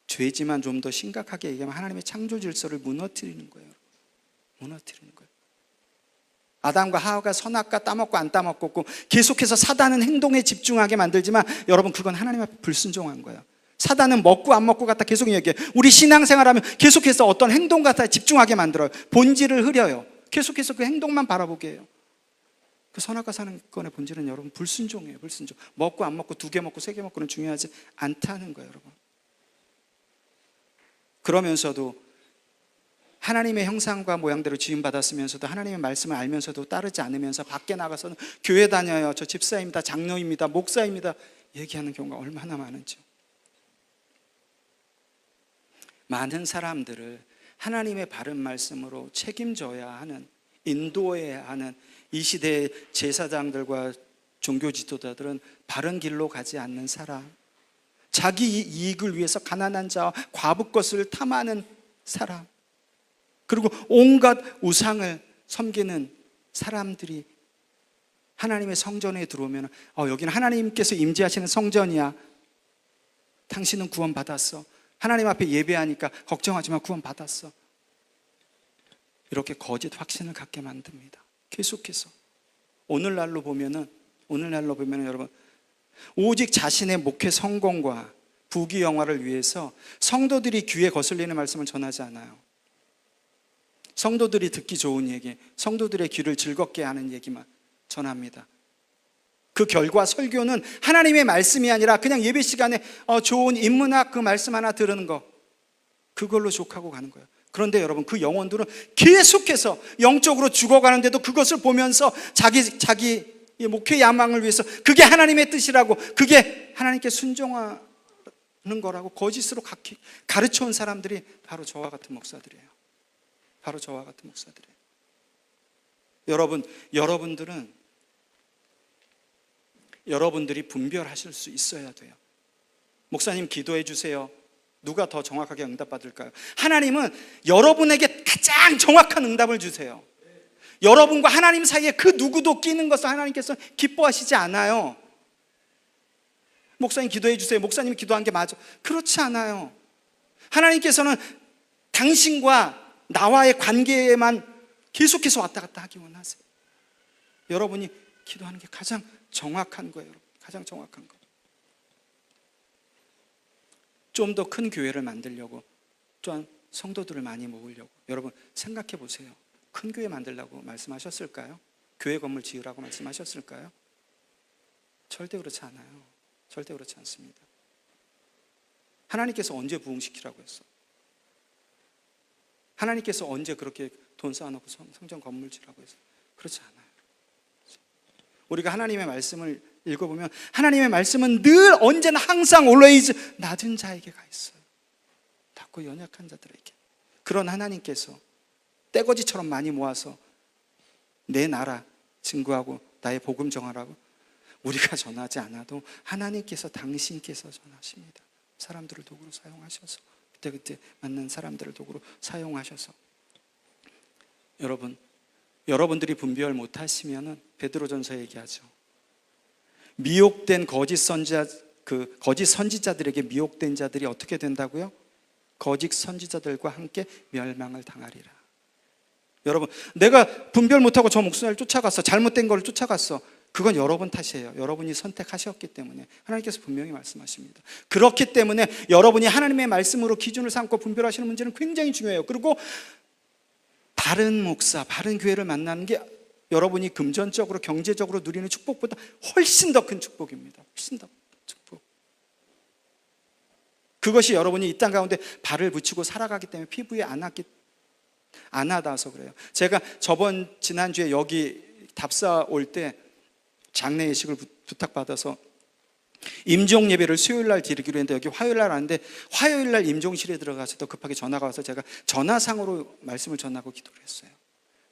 죄지만 좀 더 심각하게 얘기하면 하나님의 창조 질서를 무너뜨리는 거예요. 무너뜨리는 거예요. 아담과 하와가 선악과 따먹고 안 따먹고 계속해서 사단은 행동에 집중하게 만들지만 여러분, 그건 하나님 앞에 불순종한 거예요. 사단은 먹고 안 먹고 갖다 계속 얘기해요. 우리 신앙생활하면 계속해서 어떤 행동 갖다 집중하게 만들어요. 본질을 흐려요. 계속해서 그 행동만 바라보게 해요. 그 선악과 사건의 본질은 여러분 불순종이에요. 불순종. 먹고 안 먹고 2개 먹고 3개 먹고는 중요하지 않다는 거예요, 여러분. 그러면서도 하나님의 형상과 모양대로 지음받았으면서도 하나님의 말씀을 알면서도 따르지 않으면서 밖에 나가서는 교회 다녀요, 저 집사입니다, 장로입니다, 목사입니다 얘기하는 경우가 얼마나 많은지요. 많은 사람들을 하나님의 바른 말씀으로 책임져야 하는, 인도해야 하는 이 시대의 제사장들과 종교 지도자들은 바른 길로 가지 않는 사람, 자기 이익을 위해서 가난한 자와 과부 것을 탐하는 사람, 그리고 온갖 우상을 섬기는 사람들이 하나님의 성전에 들어오면 여기는 하나님께서 임재하시는 성전이야, 당신은 구원받았어, 하나님 앞에 예배하니까 걱정하지 마, 구원받았어, 이렇게 거짓 확신을 갖게 만듭니다. 계속해서 오늘날로 보면은 여러분, 오직 자신의 목회 성공과 부귀영화를 위해서 성도들이 귀에 거슬리는 말씀을 전하지 않아요. 성도들이 듣기 좋은 얘기, 성도들의 귀를 즐겁게 하는 얘기만 전합니다. 그 결과 설교는 하나님의 말씀이 아니라 그냥 예배 시간에 좋은 인문학 그 말씀 하나 들은 거, 그걸로 족하고 가는 거예요. 그런데 여러분, 그 영혼들은 계속해서 영적으로 죽어가는데도 그것을 보면서 자기 이 목회 야망을 위해서 그게 하나님의 뜻이라고, 그게 하나님께 순종하는 거라고 거짓으로 가르쳐 온 사람들이 바로 저와 같은 목사들이에요. 바로 저와 같은 목사들이에요. 여러분들이 분별하실 수 있어야 돼요. 목사님 기도해 주세요. 누가 더 정확하게 응답받을까요? 하나님은 여러분에게 가장 정확한 응답을 주세요. 여러분과 하나님 사이에 그 누구도 끼는 것을 하나님께서 기뻐하시지 않아요. 목사님 기도해 주세요. 목사님이 기도한 게 맞아. 그렇지 않아요. 하나님께서는 당신과 나와의 관계에만 계속해서 왔다 갔다 하기 원하세요. 여러분이 기도하는 게 가장 정확한 거예요. 가장 정확한 거. 좀 더 큰 교회를 만들려고, 또한 성도들을 많이 모으려고, 여러분 생각해 보세요. 큰 교회 만들라고 말씀하셨을까요? 교회 건물 지으라고 말씀하셨을까요? 절대 그렇지 않아요. 절대 그렇지 않습니다. 하나님께서 언제 부흥시키라고 했어? 하나님께서 언제 그렇게 돈 쌓아놓고 성전 건물 지라고 했어? 그렇지 않아요. 우리가 하나님의 말씀을 읽어보면 하나님의 말씀은 늘 언제나 항상 always 낮은 자에게 가 있어요. 닫고 연약한 자들에게. 그런 하나님께서 떼거지처럼 많이 모아서 내 나라 증거하고 나의 복음 전하라고 우리가 전하지 않아도 하나님께서, 당신께서 전하십니다. 사람들을 도구로 사용하셔서, 그때 만난 사람들을 도구로 사용하셔서. 여러분들이 분별 못하시면은 베드로전서 얘기하죠. 미혹된 거짓 선지자들에게 미혹된 자들이 어떻게 된다고요? 거짓 선지자들과 함께 멸망을 당하리라. 여러분, 내가 분별 못하고 저 목사를 쫓아갔어. 잘못된 걸 쫓아갔어. 그건 여러분 탓이에요. 여러분이 선택하셨기 때문에 하나님께서 분명히 말씀하십니다. 그렇기 때문에 여러분이 하나님의 말씀으로 기준을 삼고 분별하시는 문제는 굉장히 중요해요. 그리고 바른 목사, 바른 교회를 만나는 게 여러분이 금전적으로, 경제적으로 누리는 축복보다 훨씬 더 큰 축복입니다. 훨씬 더 큰 축복. 그것이 여러분이 이 땅 가운데 발을 붙이고 살아가기 때문에 피부에 안 와닿아서 그래요. 제가 지난주에 여기 답사 올 때 장례 예식을 부탁받아서 임종 예배를 수요일날 드리기로 했는데 여기 화요일날 왔는데, 화요일날 임종실에 들어가서 더 급하게 전화가 와서 제가 전화상으로 말씀을 전하고 기도를 했어요.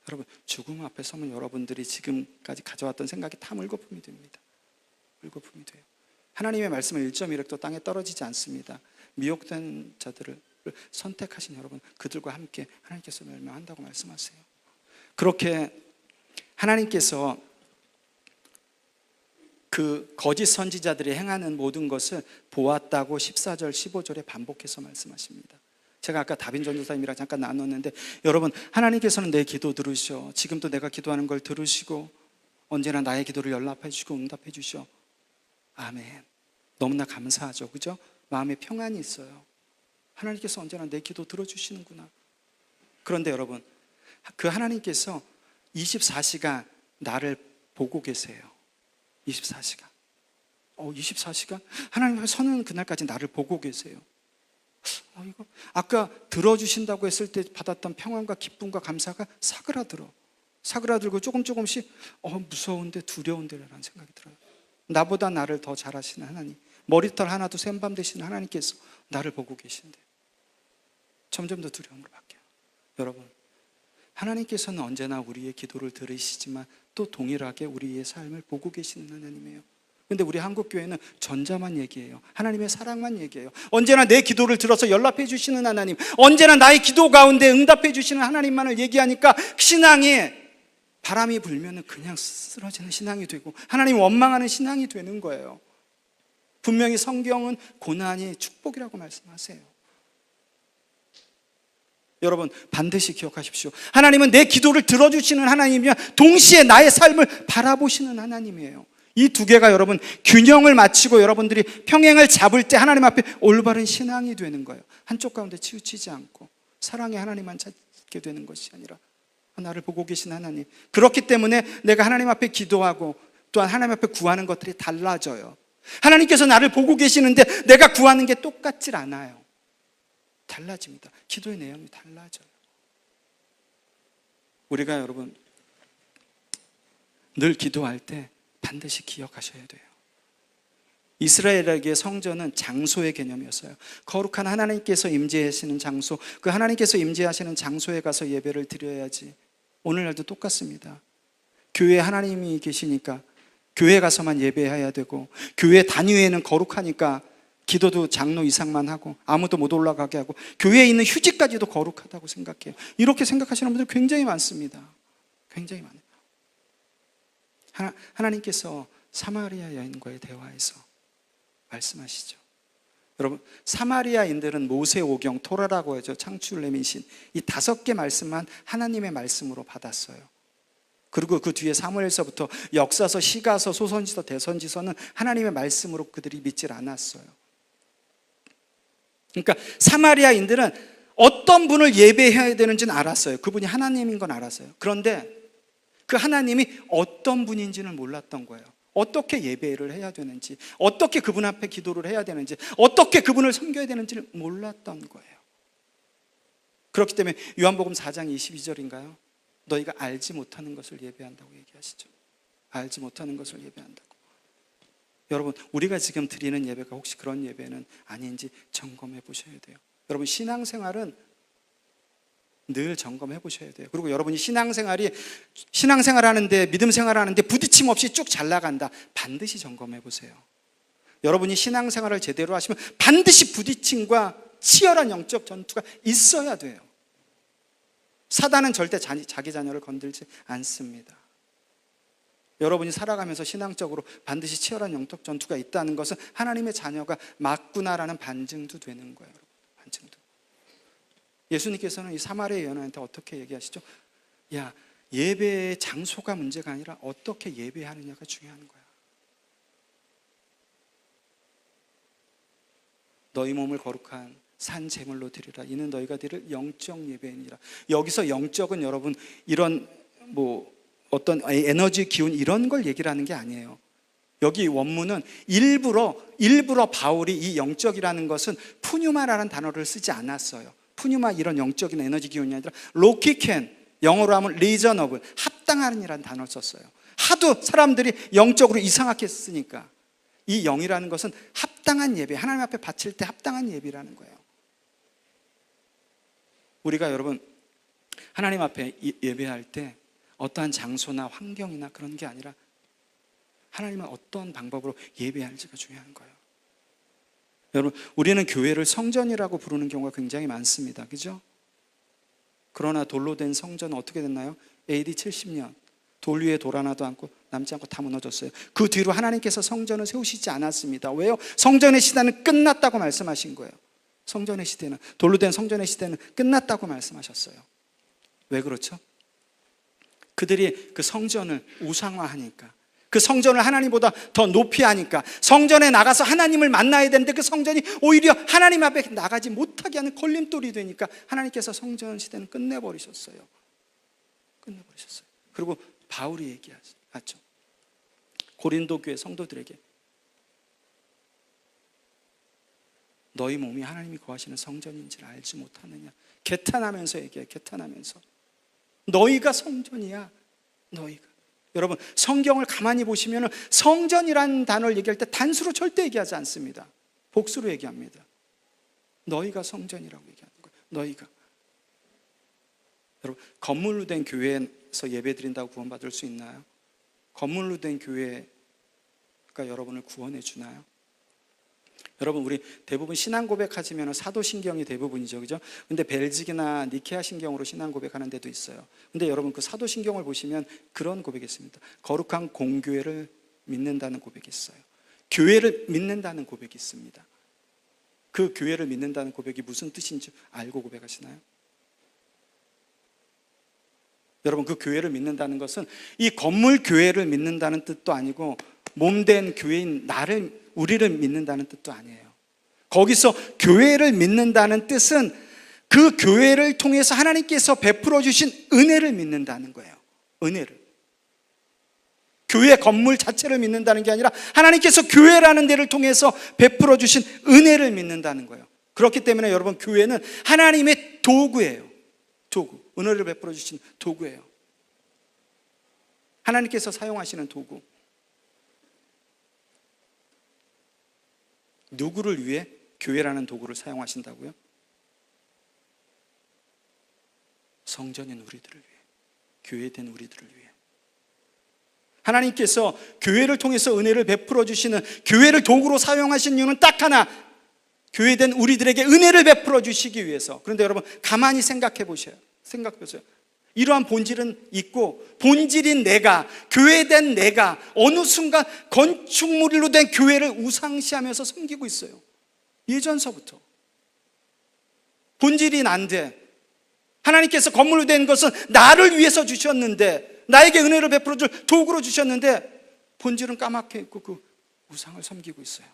여러분, 죽음 앞에 서면 여러분들이 지금까지 가져왔던 생각이 다 물거품이 됩니다. 물거품이 돼요. 하나님의 말씀은 1.1획도 땅에 떨어지지 않습니다. 미혹된 자들을 선택하신 여러분, 그들과 함께 하나님께서 멸망한다고 말씀하세요. 그렇게 하나님께서 그 거짓 선지자들이 행하는 모든 것을 보았다고 14절 15절에 반복해서 말씀하십니다. 제가 아까 다빈 전도사님이랑 잠깐 나눴는데, 여러분, 하나님께서는 내 기도 들으셔. 지금도 내가 기도하는 걸 들으시고 언제나 나의 기도를 연락해 주시고 응답해 주셔. 아멘. 너무나 감사하죠. 그죠? 마음에 평안이 있어요. 하나님께서 언제나 내 기도 들어주시는구나. 그런데 여러분, 그 하나님께서 24시간 나를 보고 계세요. 24시간. 24시간? 하나님 서는 그날까지 나를 보고 계세요. 이거 아까 들어주신다고 했을 때 받았던 평안과 기쁨과 감사가 사그라들고 조금씩 무서운데 두려운데라는 생각이 들어요. 나보다 나를 더 잘하시는 하나님, 머리털 하나도 샌밤 되시는 하나님께서 나를 보고 계신데 점점 더 두려움으로 바뀌어요. 여러분, 하나님께서는 언제나 우리의 기도를 들으시지만 또 동일하게 우리의 삶을 보고 계시는 하나님이에요. 근데 우리 한국교회는 전자만 얘기해요. 하나님의 사랑만 얘기해요. 언제나 내 기도를 들어서 연락해 주시는 하나님, 언제나 나의 기도 가운데 응답해 주시는 하나님만을 얘기하니까 신앙이 바람이 불면 그냥 쓰러지는 신앙이 되고 하나님 원망하는 신앙이 되는 거예요. 분명히 성경은 고난이 축복이라고 말씀하세요. 여러분, 반드시 기억하십시오. 하나님은 내 기도를 들어주시는 하나님이며 동시에 나의 삶을 바라보시는 하나님이에요. 이 두 개가 여러분 균형을 맞추고 여러분들이 평행을 잡을 때 하나님 앞에 올바른 신앙이 되는 거예요. 한쪽 가운데 치우치지 않고 사랑의 하나님만 찾게 되는 것이 아니라 나를 보고 계신 하나님. 그렇기 때문에 내가 하나님 앞에 기도하고 또한 하나님 앞에 구하는 것들이 달라져요. 하나님께서 나를 보고 계시는데 내가 구하는 게 똑같질 않아요. 달라집니다. 기도의 내용이 달라져요. 우리가 여러분 늘 기도할 때 반드시 기억하셔야 돼요. 이스라엘에게 성전은 장소의 개념이었어요. 거룩한 하나님께서 임재하시는 장소, 그 하나님께서 임재하시는 장소에 가서 예배를 드려야지. 오늘날도 똑같습니다. 교회에 하나님이 계시니까 교회 가서만 예배해야 되고, 교회 단위회는 거룩하니까 기도도 장로 이상만 하고 아무도 못 올라가게 하고, 교회에 있는 휴지까지도 거룩하다고 생각해요. 이렇게 생각하시는 분들 굉장히 많습니다. 굉장히 많아요. 하나님께서 사마리아 여인과의 대화에서 말씀하시죠. 여러분, 사마리아인들은 모세오경, 토라라고 하죠. 창출, 레민신, 이 5개 말씀만 하나님의 말씀으로 받았어요. 그리고 그 뒤에 사무엘서부터 역사서, 시가서, 소선지서, 대선지서는 하나님의 말씀으로 그들이 믿질 않았어요. 그러니까 사마리아인들은 어떤 분을 예배해야 되는지는 알았어요. 그분이 하나님인 건 알았어요. 그런데 그 하나님이 어떤 분인지는 몰랐던 거예요. 어떻게 예배를 해야 되는지, 어떻게 그분 앞에 기도를 해야 되는지, 어떻게 그분을 섬겨야 되는지를 몰랐던 거예요. 그렇기 때문에 요한복음 4장 22절인가요? 너희가 알지 못하는 것을 예배한다고 얘기하시죠. 알지 못하는 것을 예배한다고. 여러분, 우리가 지금 드리는 예배가 혹시 그런 예배는 아닌지 점검해 보셔야 돼요. 여러분, 신앙생활은 늘 점검해 보셔야 돼요. 그리고 여러분이 신앙생활 하는데, 믿음 생활 하는데 부딪힘 없이 쭉 잘 나간다, 반드시 점검해 보세요. 여러분이 신앙생활을 제대로 하시면 반드시 부딪힘과 치열한 영적 전투가 있어야 돼요. 사단은 절대 자기 자녀를 건들지 않습니다. 여러분이 살아가면서 신앙적으로 반드시 치열한 영적 전투가 있다는 것은 하나님의 자녀가 맞구나라는 반증도 되는 거예요. 반증도. 예수님께서는 이 사마리아 여인한테 어떻게 얘기하시죠? 야, 예배의 장소가 문제가 아니라 어떻게 예배하느냐가 중요한 거야. 너희 몸을 거룩한 산 제물로 드리라. 이는 너희가 드릴 영적 예배이니라. 여기서 영적은 여러분 이런 어떤 에너지, 기운 이런 걸 얘기를 하는 게 아니에요. 여기 원문은 일부러 바울이 이 영적이라는 것은 푸뉴마라는 단어를 쓰지 않았어요. 푸뉴마 이런 영적인 에너지 기운이 아니라 로키켄, 영어로 하면 리저너블, 합당한이라는 단어를 썼어요. 하도 사람들이 영적으로 이상하게 쓰니까 이 영이라는 것은 합당한 예배, 하나님 앞에 바칠 때 합당한 예배라는 거예요. 우리가 여러분 하나님 앞에 예배할 때 어떠한 장소나 환경이나 그런 게 아니라 하나님은 어떤 방법으로 예배할지가 중요한 거예요. 여러분, 우리는 교회를 성전이라고 부르는 경우가 굉장히 많습니다. 그죠? 그러나 돌로 된 성전은 어떻게 됐나요? AD 70년 돌 위에 돌 하나도 남지 않고 다 무너졌어요. 그 뒤로 하나님께서 성전을 세우시지 않았습니다. 왜요? 성전의 시대는 끝났다고 말씀하신 거예요. 성전의 시대는, 돌로 된 성전의 시대는 끝났다고 말씀하셨어요. 왜 그렇죠? 그들이 그 성전을 우상화하니까, 그 성전을 하나님보다 더 높이 하니까, 성전에 나가서 하나님을 만나야 되는데 그 성전이 오히려 하나님 앞에 나가지 못하게 하는 걸림돌이 되니까 하나님께서 성전 시대는 끝내버리셨어요. 끝내버리셨어요. 그리고 바울이 얘기하죠. 고린도 교회 성도들에게 너희 몸이 하나님이 거하시는 성전인지를 알지 못하느냐. 개탄하면서 얘기해요. 개탄하면서 너희가 성전이야. 너희가. 여러분, 성경을 가만히 보시면 성전이라는 단어를 얘기할 때 단수로 절대 얘기하지 않습니다. 복수로 얘기합니다. 너희가 성전이라고 얘기하는 거예요. 너희가. 여러분, 건물로 된 교회에서 예배 드린다고 구원받을 수 있나요? 건물로 된 교회가 여러분을 구원해 주나요? 여러분, 우리 대부분 신앙 고백하시면 사도신경이 대부분이죠. 그죠? 근데 벨직이나 니케아 신경으로 신앙 고백하는 데도 있어요. 근데 여러분, 그 사도신경을 보시면 그런 고백이 있습니다. 거룩한 공교회를 믿는다는 고백이 있어요. 교회를 믿는다는 고백이 있습니다. 그 교회를 믿는다는 고백이 무슨 뜻인지 알고 고백하시나요? 여러분, 그 교회를 믿는다는 것은 이 건물 교회를 믿는다는 뜻도 아니고 몸된 교회인 우리를 믿는다는 뜻도 아니에요. 거기서 교회를 믿는다는 뜻은 그 교회를 통해서 하나님께서 베풀어 주신 은혜를 믿는다는 거예요. 은혜를. 교회 건물 자체를 믿는다는 게 아니라 하나님께서 교회라는 데를 통해서 베풀어 주신 은혜를 믿는다는 거예요. 그렇기 때문에 여러분, 교회는 하나님의 도구예요. 도구. 은혜를 베풀어 주신 도구예요. 하나님께서 사용하시는 도구. 누구를 위해? 교회라는 도구를 사용하신다고요? 성전인 우리들을 위해, 교회된 우리들을 위해. 하나님께서 교회를 통해서 은혜를 베풀어 주시는, 교회를 도구로 사용하신 이유는 딱 하나, 교회된 우리들에게 은혜를 베풀어 주시기 위해서. 그런데 여러분 가만히 생각해 보세요. 이러한 본질은 있고, 본질인 내가, 교회된 내가 어느 순간 건축물로 된 교회를 우상시하면서 섬기고 있어요. 예전서부터. 본질이 난데, 하나님께서 건물로 된 것은 나를 위해서 주셨는데, 나에게 은혜를 베풀어 줄 도구로 주셨는데, 본질은 까맣게 있고 그 우상을 섬기고 있어요.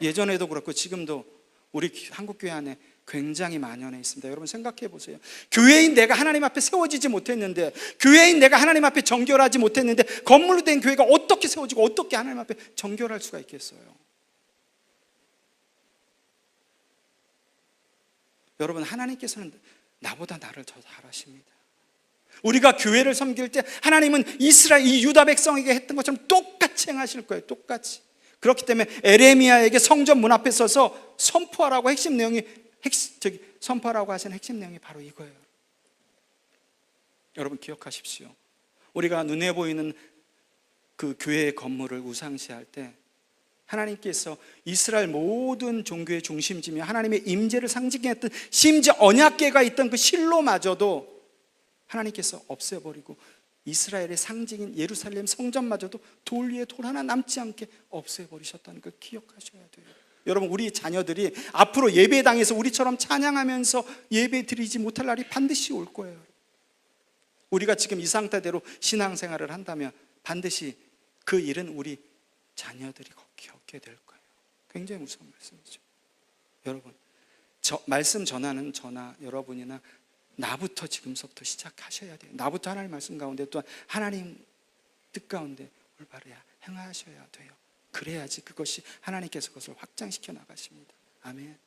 예전에도 그렇고 지금도 우리 한국교회 안에 굉장히 만연해 있습니다. 여러분 생각해 보세요. 교회인 내가 하나님 앞에 세워지지 못했는데, 교회인 내가 하나님 앞에 정결하지 못했는데, 건물로 된 교회가 어떻게 세워지고 어떻게 하나님 앞에 정결할 수가 있겠어요? 여러분, 하나님께서는 나보다 나를 더 잘 아십니다. 우리가 교회를 섬길 때 하나님은 이스라엘, 이 유다 백성에게 했던 것처럼 똑같이 행하실 거예요. 똑같이. 그렇기 때문에 에레미야에게 성전 문 앞에 서서 선포하라고 선포하라고 하신 핵심 내용이 바로 이거예요. 여러분 기억하십시오. 우리가 눈에 보이는 그 교회의 건물을 우상시할 때, 하나님께서 이스라엘 모든 종교의 중심지며 하나님의 임재를 상징했던, 심지어 언약궤가 있던 그 실로마저도 하나님께서 없애버리고, 이스라엘의 상징인 예루살렘 성전마저도 돌 위에 돌 하나 남지 않게 없애버리셨다는 걸 기억하셔야 돼요. 여러분, 우리 자녀들이 앞으로 예배당에서 우리처럼 찬양하면서 예배 드리지 못할 날이 반드시 올 거예요. 우리가 지금 이 상태대로 신앙생활을 한다면 반드시 그 일은 우리 자녀들이 겪게 될 거예요. 굉장히 무서운 말씀이죠. 여러분, 말씀 전하는 저나 여러분이나 나부터 지금서부터 시작하셔야 돼요. 나부터 하나님 말씀 가운데, 또한 하나님 뜻 가운데 올바르게 행하셔야 돼요. 그래야지 그것이 하나님께서 그것을 확장시켜 나가십니다. 아멘.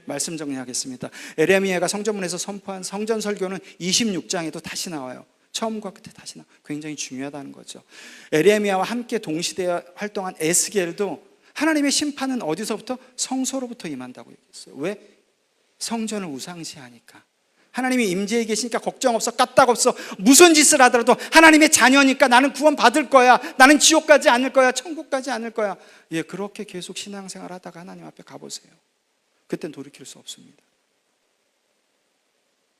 말씀 정리하겠습니다. 에레미야가 성전문에서 선포한 성전 설교는 26장에도 다시 나와요. 처음과 끝에 다시 나와요. 굉장히 중요하다는 거죠. 에레미야와 함께 동시대에 활동한 에스겔도 하나님의 심판은 어디서부터? 성소로부터 임한다고 얘기했어요. 왜? 성전을 우상시하니까. 하나님이 임재해 계시니까 걱정 없어, 까딱 없어. 무슨 짓을 하더라도 하나님의 자녀니까 나는 구원 받을 거야, 나는 지옥 가지 않을 거야, 천국 가지 않을 거야. 예, 그렇게 계속 신앙생활 하다가 하나님 앞에 가보세요. 그땐 돌이킬 수 없습니다.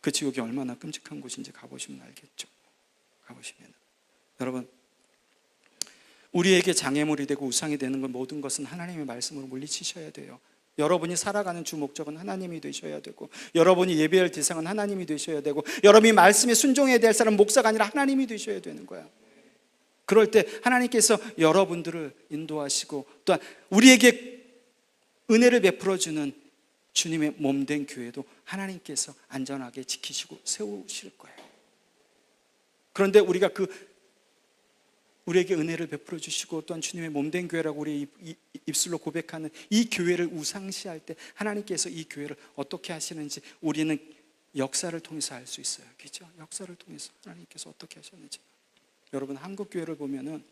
그 지옥이 얼마나 끔찍한 곳인지 가보시면 알겠죠. 가보시면. 여러분, 우리에게 장애물이 되고 우상이 되는 건, 모든 것은 하나님의 말씀으로 물리치셔야 돼요. 여러분이 살아가는 주 목적은 하나님이 되셔야 되고, 여러분이 예배할 대상은 하나님이 되셔야 되고, 여러분이 말씀에 순종해야 될 사람은 목사가 아니라 하나님이 되셔야 되는 거야. 그럴 때 하나님께서 여러분들을 인도하시고, 또한 우리에게 은혜를 베풀어주는 주님의 몸된 교회도 하나님께서 안전하게 지키시고 세우실 거예요. 그런데 우리가 우리에게 은혜를 베풀어 주시고, 또한 주님의 몸된 교회라고 우리 입술로 고백하는 이 교회를 우상시할 때 하나님께서 이 교회를 어떻게 하시는지 우리는 역사를 통해서 알 수 있어요. 그렇죠? 역사를 통해서 하나님께서 어떻게 하셨는지. 여러분, 한국 교회를 보면은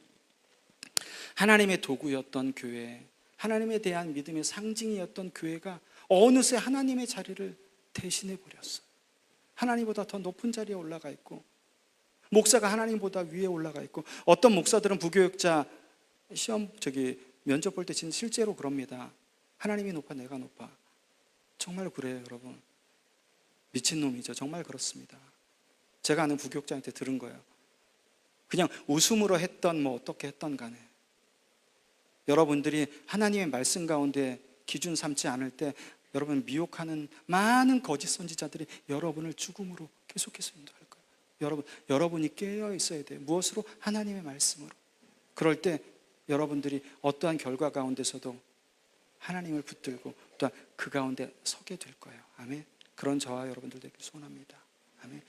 하나님의 도구였던 교회, 하나님에 대한 믿음의 상징이었던 교회가 어느새 하나님의 자리를 대신해 버렸어요. 하나님보다 더 높은 자리에 올라가 있고, 목사가 하나님보다 위에 올라가 있고, 어떤 목사들은 부교육자 시험 면접 볼 때 실제로 그럽니다. 하나님이 높아 내가 높아. 정말 그래요, 여러분. 미친놈이죠. 정말 그렇습니다. 제가 아는 부교육자한테 들은 거예요. 그냥 웃음으로 했던 어떻게 했던 간에, 여러분들이 하나님의 말씀 가운데 기준 삼지 않을 때 여러분 미혹하는 많은 거짓 선지자들이 여러분을 죽음으로 계속해서 인도할 거예요. 여러분이 깨어 있어야 돼요. 무엇으로? 하나님의 말씀으로. 그럴 때 여러분들이 어떠한 결과 가운데서도 하나님을 붙들고 또한 그 가운데 서게 될 거예요. 아멘. 그런 저와 여러분들 되길 소원합니다. 아멘.